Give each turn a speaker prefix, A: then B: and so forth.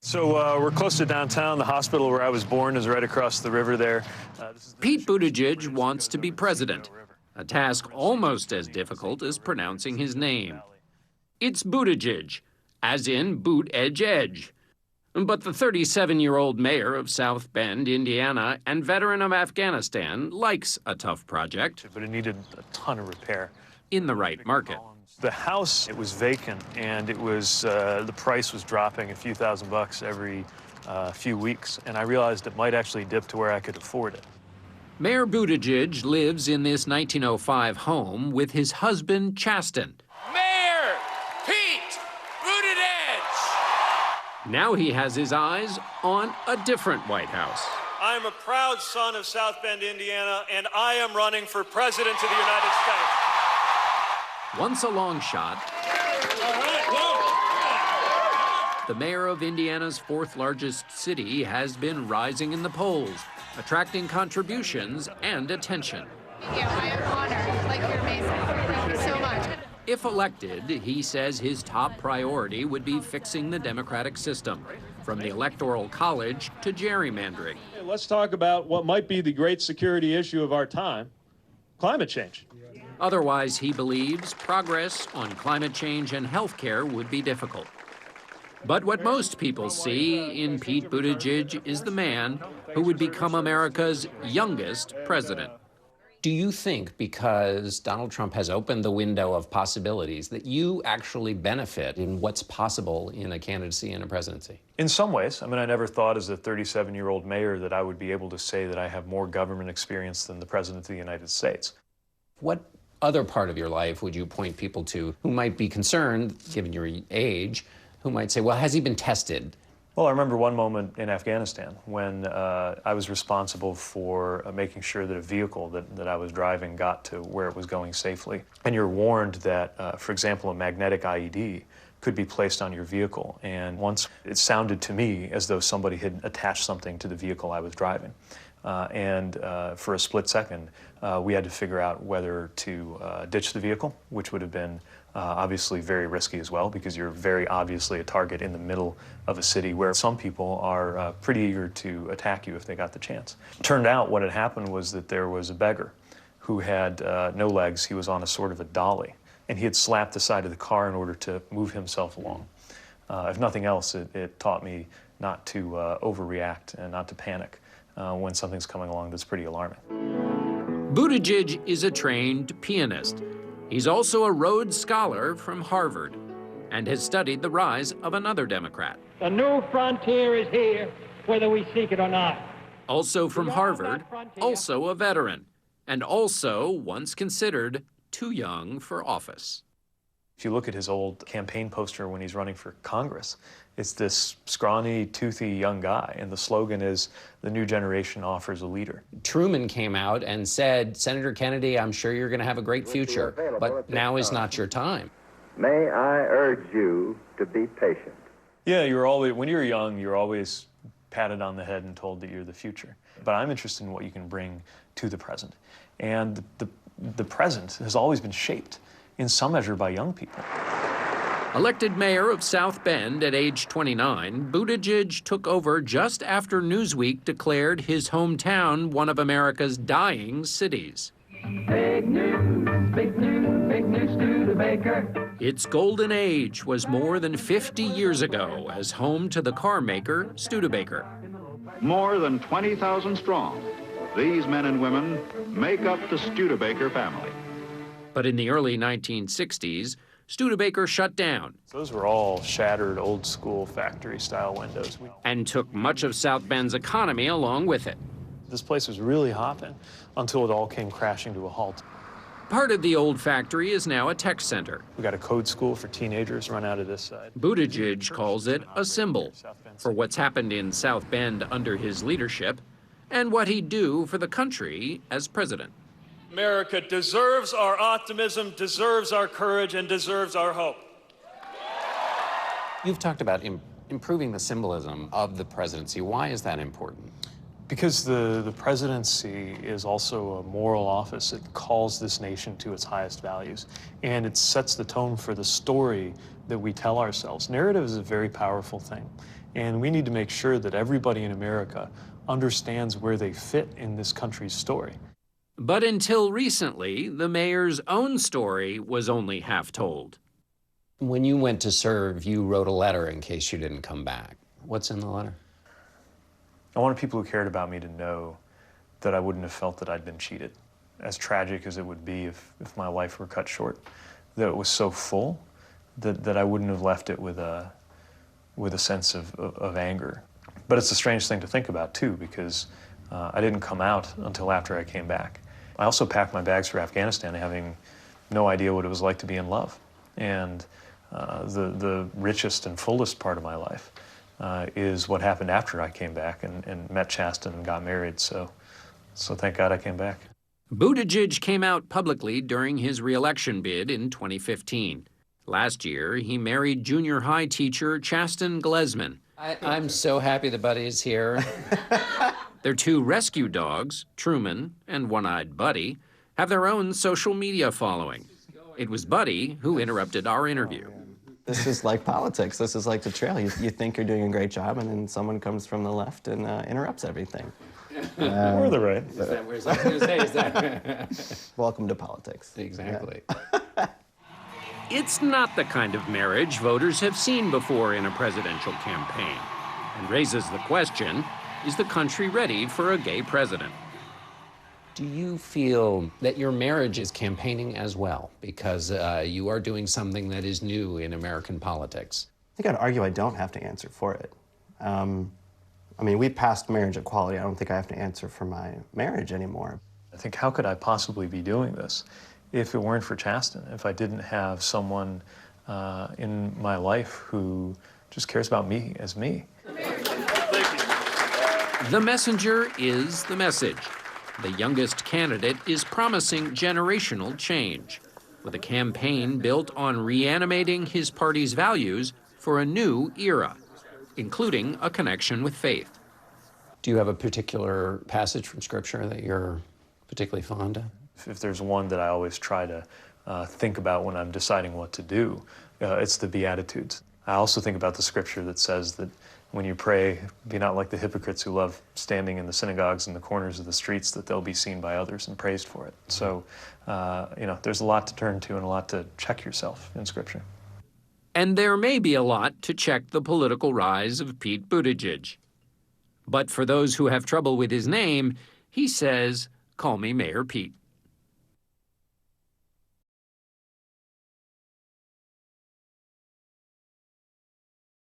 A: So we're close to downtown. The hospital where I was born is right across the river there.
B: Pete Buttigieg wants to be president, a task almost as difficult as pronouncing his name. It's Buttigieg, as in boot edge edge. But the 37-year-old mayor of South Bend, Indiana, and veteran of Afghanistan likes a tough project.
A: But it needed a ton of repair.
B: In the right market.
A: The house, it was vacant, and it was the price was dropping a few $1,000s every few weeks, and I realized it might actually dip to where I could afford it.
B: Mayor Buttigieg lives in this 1905 home with his husband, Chasten.
C: Mayor Pete Buttigieg!
B: Now he has his eyes on a different White House.
A: I am a proud son of South Bend, Indiana, and I am running for president of the United States.
B: Once a long shot, the mayor of Indiana's fourth largest city has been rising in the polls, attracting contributions and attention.
D: Thank you. I am honored. Like, you're amazing. Thank you so much.
B: If elected, he says his top priority would be fixing the democratic system, from the Electoral College to gerrymandering.
A: Let's talk about what might be the great security issue of our time, climate change.
B: Otherwise, he believes progress on climate change and health care would be difficult. But what most people see in Pete Buttigieg is the man who would become America's youngest president. Do you think, because Donald Trump has opened the window of possibilities, that you actually benefit in what's possible in a candidacy and a presidency?
A: In some ways. I mean, I never thought as a 37-year-old mayor that I would be able to say that I have more government experience than the President of the United States.
B: What other part of your life would you point people to who might be concerned, given your age, who might say, well, has he been tested?
A: Well, I remember one moment in Afghanistan when I was responsible for making sure that a vehicle that I was driving got to where it was going safely. And you're warned that, for example, a magnetic IED could be placed on your vehicle. And once it sounded to me as though somebody had attached something to the vehicle I was driving. For a split second, we had to figure out whether to ditch the vehicle, which would have been obviously very risky as well, because you're very obviously a target in the middle of a city where some people are pretty eager to attack you if they got the chance. Turned out what had happened was that there was a beggar who had no legs. He was on a sort of a dolly, and he had slapped the side of the car in order to move himself along. If nothing else, it taught me not to overreact and not to panic when something's coming along that's pretty alarming.
B: Buttigieg is a trained pianist. He's also a Rhodes Scholar from Harvard and has studied the rise of another Democrat.
E: The new frontier is here, whether we seek it or not.
B: Also from Harvard, also a veteran, and also once considered too young for office.
A: If you look at his old campaign poster when he's running for Congress, it's this scrawny, toothy young guy, and the slogan is, "The new generation offers a leader."
B: Truman came out and said, Senator Kennedy, I'm sure you're going to have a great future, but now is not your time.
F: May I urge you to be patient.
A: Yeah, when you're young, you're always patted on the head and told that you're the future. But I'm interested in what you can bring to the present. And the present has always been shaped in some measure by young people.
B: Elected mayor of South Bend at age 29, Buttigieg took over just after Newsweek declared his hometown one of America's dying cities.
E: Big news, big news, big news, Studebaker.
B: Its golden age was more than 50 years ago as home to the car maker Studebaker.
G: More than 20,000 strong, these men and women make up the Studebaker family.
B: But in the early 1960s, Studebaker shut down.
A: Those were all shattered, old-school factory-style windows.
B: And took much of South Bend's economy along with it.
A: This place was really hopping until it all came crashing to a halt.
B: Part of the old factory is now a tech center.
A: We got a code school for teenagers run out of this side.
B: Buttigieg calls it a symbol for what's happened in South Bend under his leadership and what he'd do for the country as president.
A: America deserves our optimism, deserves our courage, and deserves our hope.
B: You've talked about improving the symbolism of the presidency. Why is that important?
A: Because the presidency is also a moral office. It calls this nation to its highest values, and it sets the tone for the story that we tell ourselves. Narrative is a very powerful thing, And we need to make sure that everybody in America understands where they fit in this country's story.
B: But until recently, the mayor's own story was only half told.
H: When you went to serve, you wrote a letter in case you didn't come back. What's in the letter?
A: I wanted people who cared about me to know that I wouldn't have felt that I'd been cheated. As tragic as it would be if my life were cut short, that it was so full that I wouldn't have left it with a sense of anger. But it's a strange thing to think about too, because I didn't come out until after I came back. I also packed my bags for Afghanistan having no idea what it was like to be in love. And the richest and fullest part of my life is what happened after I came back and met Chasten and got married. So thank God I came back.
B: Buttigieg came out publicly during his re-election bid in 2015. Last year, he married junior high teacher Chasten Glesman.
H: I'm so happy that Buddy is here.
B: Their two rescue dogs, Truman and One-Eyed Buddy, have their own social media following. It was Buddy who interrupted our interview.
I: This is like politics. This is like the trail. You think you're doing a great job, and then someone comes from the left and interrupts everything.
A: Or the right.
I: Welcome to politics.
H: Exactly.
I: Yeah.
B: It's not the kind of marriage voters have seen before in a presidential campaign, and raises the question, is the country ready for a gay president?
H: Do you feel that your marriage is campaigning as well? Because you are doing something that is new in American politics.
I: I think I'd argue I don't have to answer for it. I mean, we passed marriage equality. I don't think I have to answer for my marriage anymore.
A: I think, how could I possibly be doing this if it weren't for Chasten, if I didn't have someone in my life who just cares about me as me?
B: The messenger is the message. The youngest candidate is promising generational change, with a campaign built on reanimating his party's values for a new era, including a connection with faith.
H: Do you have a particular passage from Scripture that you're particularly fond of?
A: If there's one that I always try to think about when I'm deciding what to do, it's the Beatitudes. I also think about the Scripture that says that when you pray, be not like the hypocrites who love standing in the synagogues and the corners of the streets, that they'll be seen by others and praised for it. So, there's a lot to turn to and a lot to check yourself in Scripture.
B: And there may be a lot to check the political rise of Pete Buttigieg. But for those who have trouble with his name, he says, "Call me Mayor Pete."